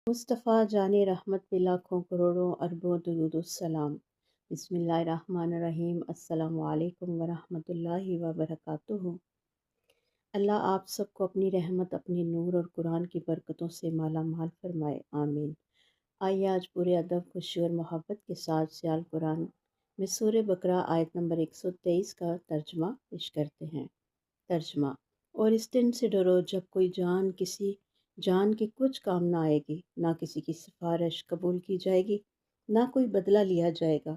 مصطفیٰ جان رحمت پہ لاکھوں کروڑوں اربوں درود السلام۔ بسم اللہ الرحمن الرحیم۔ السلام علیکم ورحمۃ اللہ وبرکاتہ۔ اللہ آپ سب کو اپنی رحمت، اپنی نور اور قرآن کی برکتوں سے مالا مال فرمائے، آمین۔ آئیے آج پورے ادب، خوشی اور محبت کے ساتھ سیال قرآن میں سورہ بقرہ آیت نمبر 123 کا ترجمہ پیش کرتے ہیں۔ ترجمہ: اور اس دن سے ڈرو جب کوئی جان کسی جان کے کچھ کام نہ آئے گی، نہ کسی کی سفارش قبول کی جائے گی، نہ کوئی بدلہ لیا جائے گا،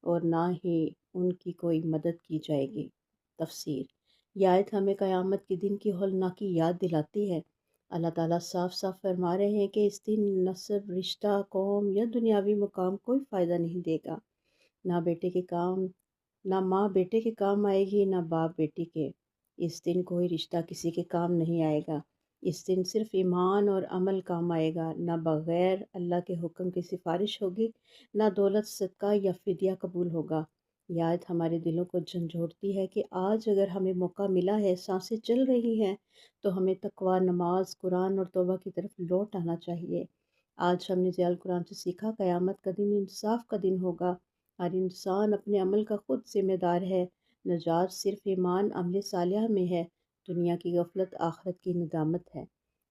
اور نہ ہی ان کی کوئی مدد کی جائے گی۔ تفسیر: یہ آیت ہمیں قیامت کے دن کی ہولناکی یاد دلاتی ہے۔ اللہ تعالیٰ صاف صاف فرما رہے ہیں کہ اس دن نسب، رشتہ، قوم یا دنیاوی مقام کوئی فائدہ نہیں دے گا۔ نہ ماں بیٹے کے کام آئے گی، نہ باپ بیٹی کے۔ اس دن کوئی رشتہ کسی کے کام نہیں آئے گا۔ اس دن صرف ایمان اور عمل کام آئے گا، نہ بغیر اللہ کے حکم کی سفارش ہوگی، نہ دولت، صدقہ یا فدیہ قبول ہوگا۔ یہ آیت ہمارے دلوں کو جھنجھوڑتی ہے کہ آج اگر ہمیں موقع ملا ہے، سانسیں چل رہی ہیں، تو ہمیں تقویٰ، نماز، قرآن اور توبہ کی طرف لوٹ آنا چاہیے۔ آج ہم نے ضیاء القرآن سے سیکھا، قیامت کا دن انصاف کا دن ہوگا۔ ہر انسان اپنے عمل کا خود ذمہ دار ہے۔ نجات صرف ایمان، عمل صالحہ میں ہے۔ دنیا کی غفلت آخرت کی ندامت ہے۔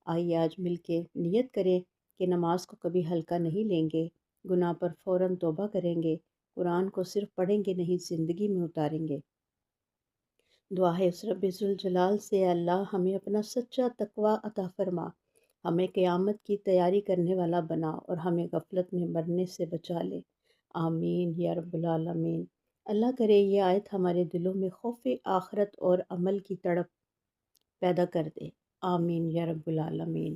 آئیے آج مل کے نیت کریں کہ نماز کو کبھی ہلکا نہیں لیں گے، گناہ پر فوراً توبہ کریں گے، قرآن کو صرف پڑھیں گے نہیں، زندگی میں اتاریں گے۔ دعا ہے اس رب ذوالجلال سے، اللہ ہمیں اپنا سچا تقویٰ عطا فرما، ہمیں قیامت کی تیاری کرنے والا بنا اور ہمیں غفلت میں مرنے سے بچا لے، آمین یا رب العالمین۔ اللہ کرے یہ آیت ہمارے دلوں میں خوف آخرت اور عمل کی تڑپ پیدا کر دے، آمین یا رب العالمین۔